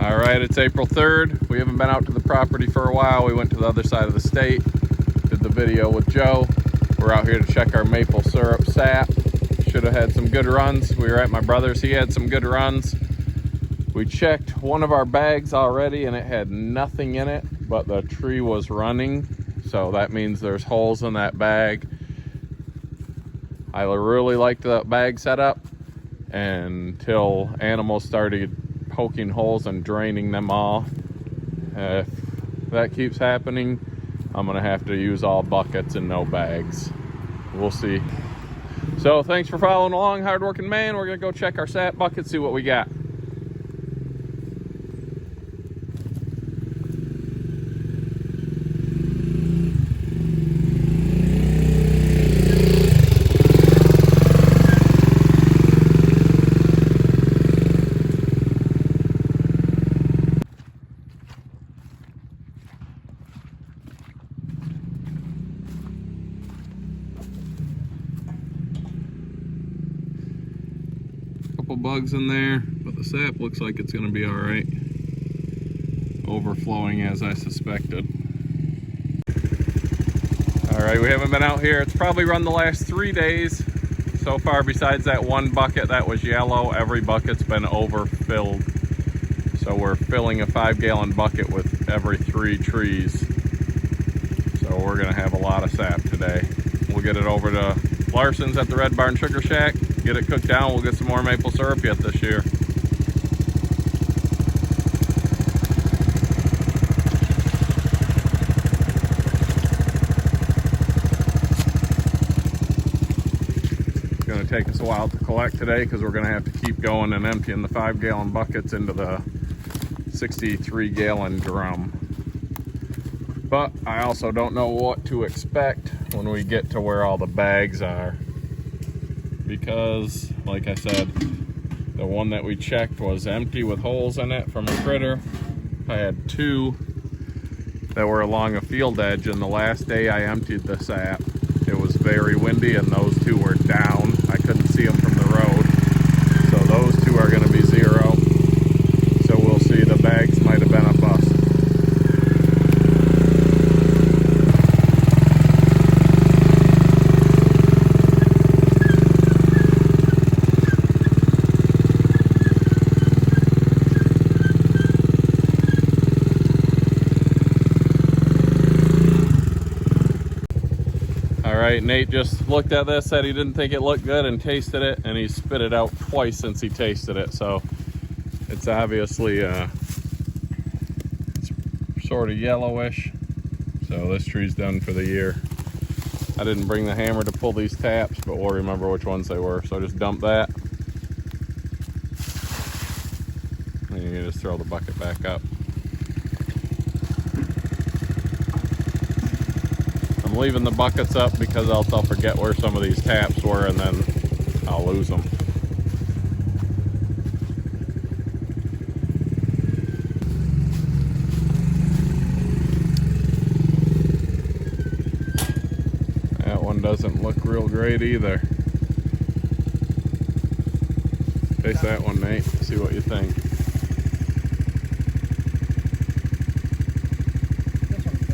All right, it's April 3rd. We haven't been out to the property for a while. We went to the other side of the state, did the video with Joe. We're out here to check our maple syrup sap. Should have had some good runs. We were at my brother's, he had some good runs. We checked one of our bags already and it had nothing in it, but the tree was running. So that means there's holes in that bag. I really liked that bag setup until animals started poking holes and draining them all. If that keeps happening, I'm gonna have to use all buckets and no bags. We'll see. So thanks for following along, hardworking man. We're gonna go check our sap bucket, see what we got. Bugs in there, but the sap looks like it's going to be all right. Overflowing as I suspected. All right, we haven't been out here. It's probably run the last 3 days so far. Besides that one bucket that was yellow, every bucket's been overfilled. So we're filling a 5-gallon bucket with every 3 trees. So we're going to have a lot of sap today. We'll get it over to Larson's at the Red Barn Sugar Shack, get it cooked down. We'll get some more maple syrup yet this year. It's going to take us a while to collect today because we're going to have to keep going and emptying the 5-gallon buckets into the 63-gallon drum. But I also don't know what to expect when we get to where all the bags are. Because, like I said, the one that we checked was empty with holes in it from a critter. I had 2 that were along a field edge, and the last day I emptied the sap, it was very windy and those 2 were down. I couldn't see them from the road. So those 2 are going to be 0. So we'll see. The bags might have been a bust. Nate just looked at this, said he didn't think it looked good and tasted it, and he spit it out twice since he tasted it. So it's obviously it's sort of yellowish. So this tree's done for the year. I didn't bring the hammer to pull these taps, but we'll remember which ones they were. So just dump that. And you can just throw the bucket back up. I'm leaving the buckets up because else I'll forget where some of these taps were and then I'll lose them. That one doesn't look real great either. Taste that one, Nate. See what you think.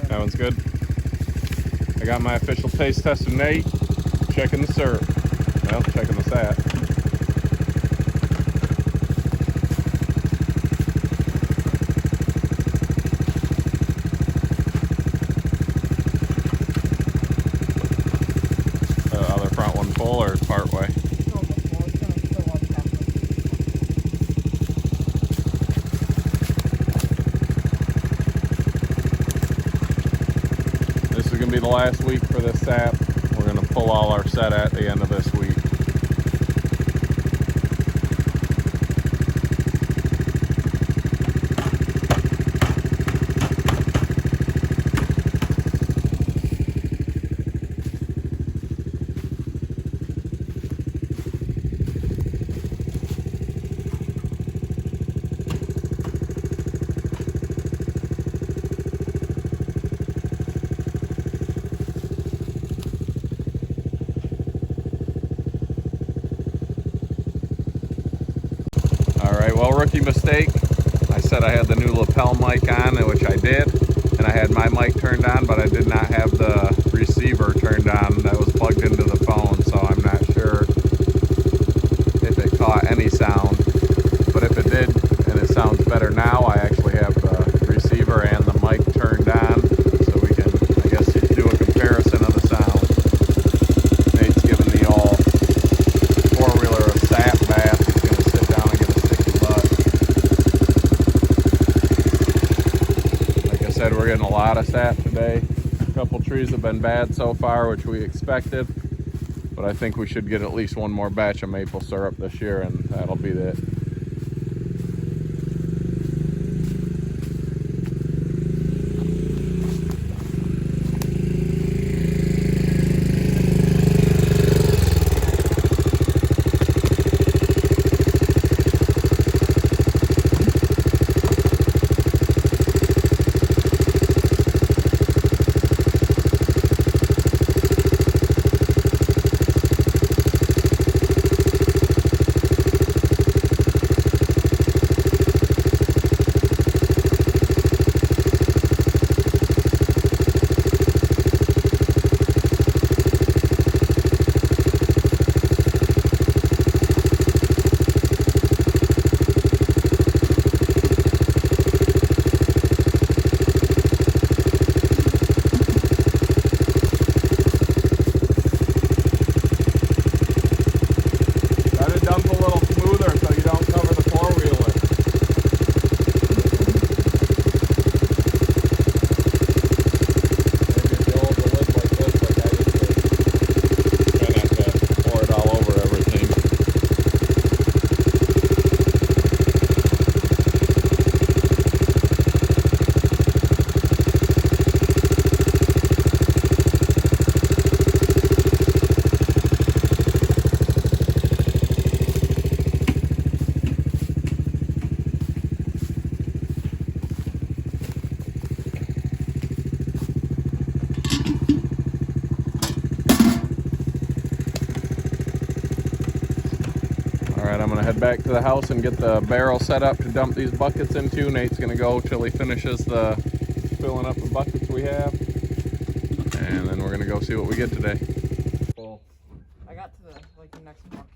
That one's good. I got my official taste test of Nate, checking the syrup. Well, checking the sap. Other front one full or part way? This is going to be the last week for this sap. We're going to pull all our set at the end of this week. Well, rookie mistake. I said I had the new lapel mic on, which I did, and I had my mic turned on, but I did not have the receiver turned on that was plugged into the phone, so I'm not sure if it caught any sound. But if it did, and it sounds better now, I actually have the receiver and the mic turned on, so we can, I guess, do a comparison of the sound. Nate's giving the all four-wheeler a sap bath. He's going to sit down and get a sticky butt. Like I said, we're getting a lot of sap today. A couple trees have been bad so far, which we expected, but I think we should get at least one more batch of maple syrup this year, and that'll be it. Alright, I'm going to head back to the house and get the barrel set up to dump these buckets into. Nate's going to go till he finishes the filling up the buckets we have. And then we're going to go see what we get today. Well, I got to the next bucket.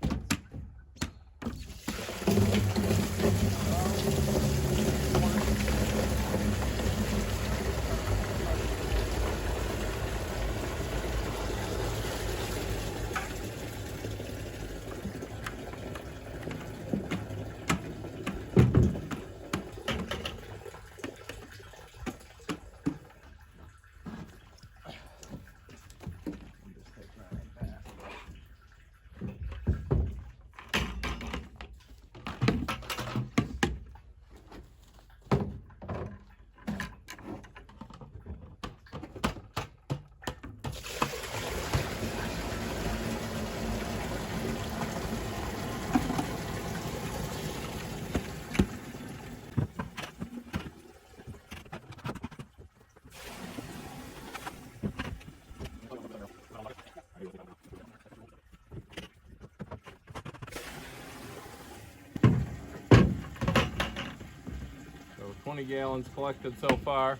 So 20 gallons collected so far.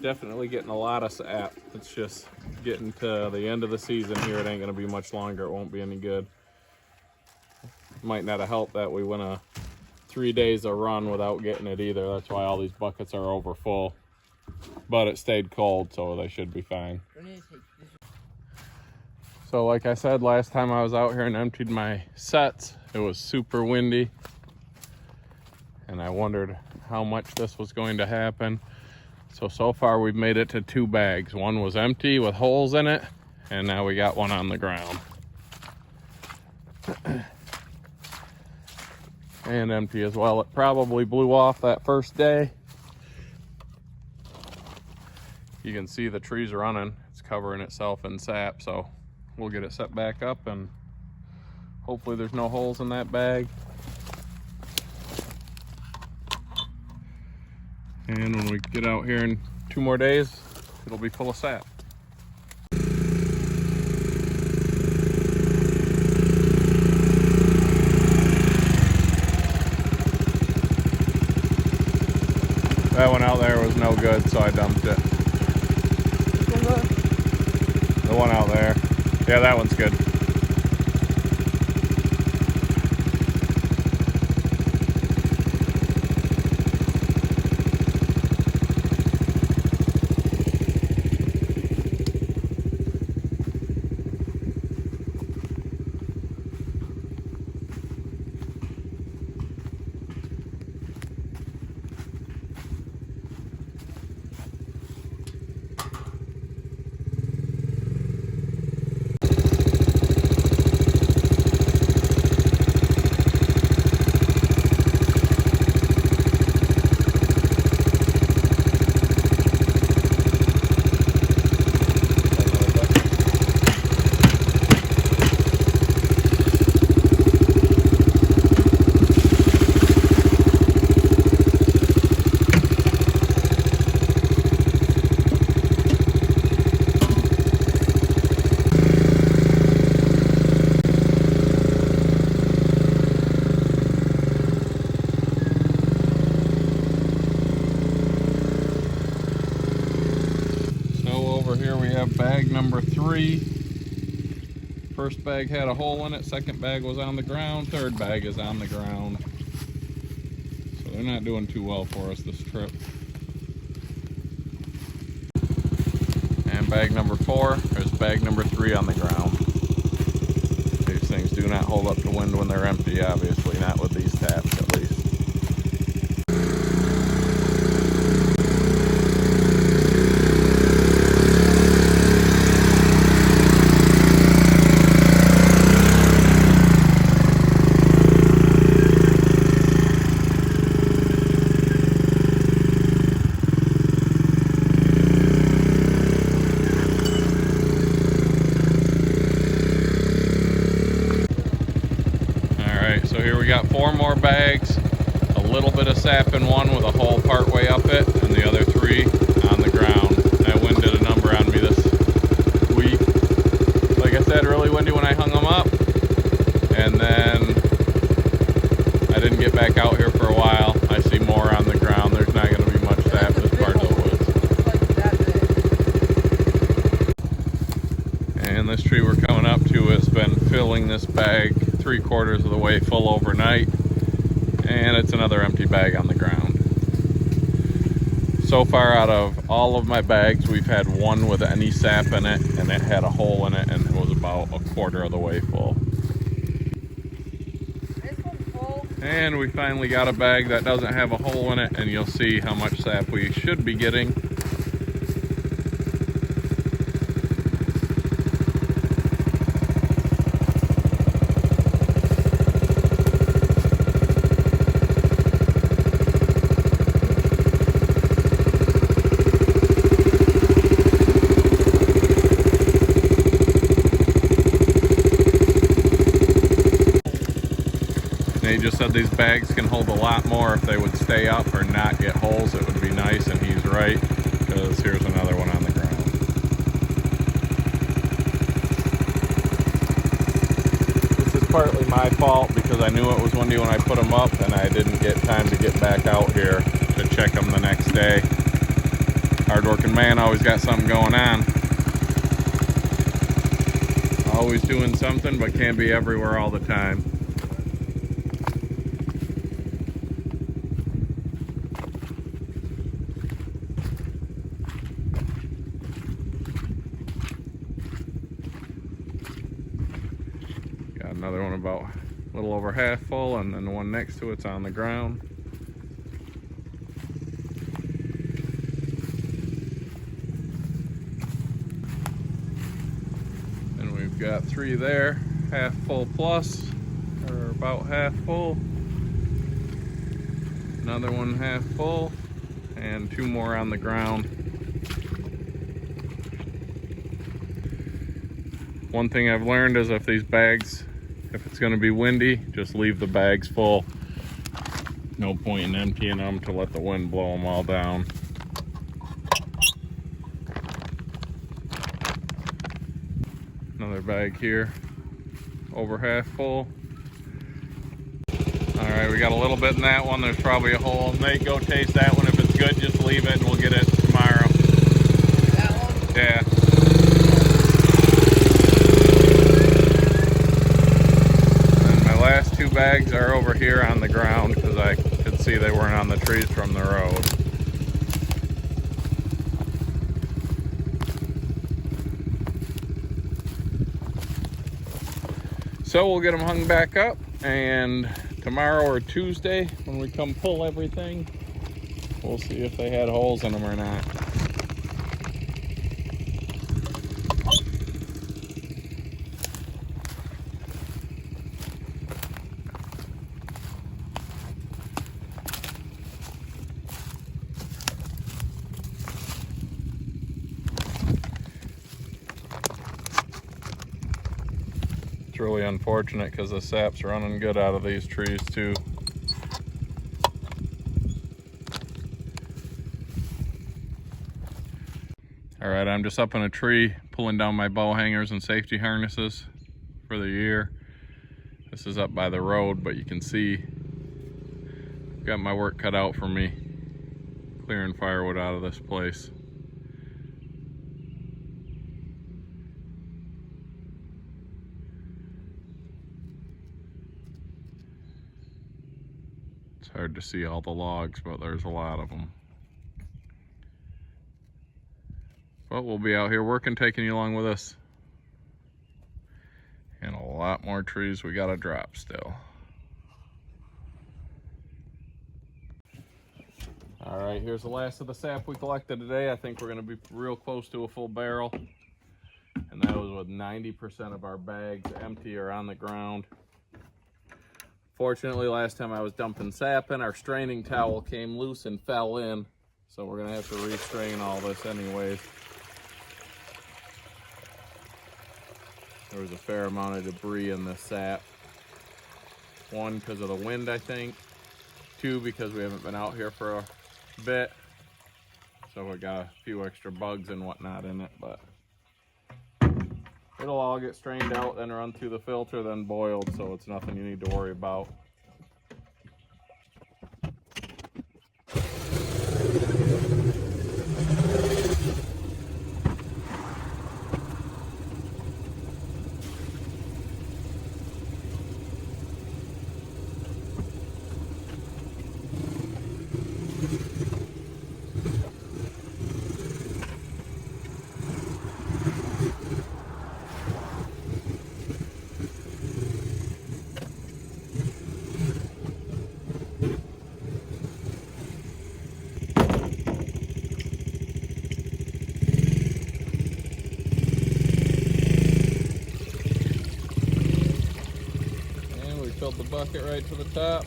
Definitely getting a lot of sap. It's just getting to the end of the season here. It ain't gonna be much longer. It won't be any good. Might not have helped that we went 3 days a run without getting it either. That's why all these buckets are over full. But it stayed cold, so they should be fine. So like I said, last time I was out here and emptied my sets, it was super windy. And I wondered how much this was going to happen. So far we've made it to 2 bags. One was empty with holes in it, and now we got one on the ground. And empty as well. It probably blew off that first day. You can see the trees running. It's covering itself in sap, so we'll get it set back up and hopefully there's no holes in that bag. And when we get out here in 2 more days, it'll be full of sap. That one out there was no good, so I dumped it. This one good? The one out there. Yeah, that one's good. Bag number 3. First bag had a hole in it, second bag was on the ground, third bag is on the ground. So they're not doing too well for us this trip. And bag number 4, there's bag number 3 on the ground. These things do not hold up to wind when they're empty, obviously, not with these taps at least. So here we got 4 more bags, a little bit of sap in one with a hole part way up it, and the other 3 on the ground. That wind did a number on me this week. Like I said, really windy when I hung them up, and then I didn't get back out here for a while. I see more on the ground. There's not going to be much sap this part of the woods. And this tree we're coming up to has been filling this bag 3/4 of the way full overnight, and it's another empty bag on the ground. So far, out of all of my bags, we've had one with any sap in it, and it had a hole in it, and it was about 1/4 of the way full. This one's full. And we finally got a bag that doesn't have a hole in it, and you'll see how much sap we should be getting. They just said these bags can hold a lot more if they would stay up or not get holes. It would be nice, and he's right, because here's another one on the ground. This is partly my fault because I knew it was windy when I put them up, and I didn't get time to get back out here to check them the next day. Hard-working man always got something going on. Always doing something, but can't be everywhere all the time. Got another one about a little over half full, and then the one next to it's on the ground. And we've got 3 there, half full plus, or about half full. Another one half full, and 2 more on the ground. One thing I've learned is if these bags, if it's going to be windy, just leave the bags full. No point in emptying them to let the wind blow them all down. Another bag here, over half full. All right, we got a little bit in that one. There's probably a hole. Nate, go taste that one if it's good, just leave it and we'll get it tomorrow. That one? Yeah. And my last 2 bags are over here on the ground because I could see they weren't on the trees from the road. So we'll get them hung back up, and tomorrow or Tuesday when we come pull everything, we'll see if they had holes in them or not. It's really unfortunate because the sap's running good out of these trees too. All right, I'm just up in a tree pulling down my bow hangers and safety harnesses for the year. This is up by the road, but you can see I've got my work cut out for me clearing firewood out of this place. It's hard to see all the logs, but there's a lot of them. But we'll be out here working, taking you along with us. And a lot more trees we gotta drop still. All right, here's the last of the sap we collected today. I think we're gonna be real close to a full barrel. And that was with 90% of our bags empty or on the ground. Fortunately, last time I was dumping sap in, our straining towel came loose and fell in. So we're gonna have to restrain all this anyways. There was a fair amount of debris in this sap. 1, because of the wind, I think. 2, because we haven't been out here for a bit. So we got a few extra bugs and whatnot in it, but it'll all get strained out, then run through the filter, then boiled, so it's nothing you need to worry about. Filled the bucket right to the top.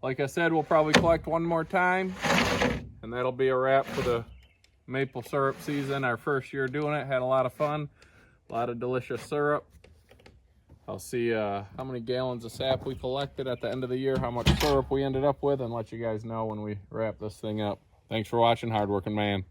Like I said, we'll probably collect one more time, and that'll be a wrap for the maple syrup season. Our first year doing it, had a lot of fun, a lot of delicious syrup. I'll see how many gallons of sap we collected at the end of the year, how much syrup we ended up with, and let you guys know when we wrap this thing up. Thanks for watching, hardworking man.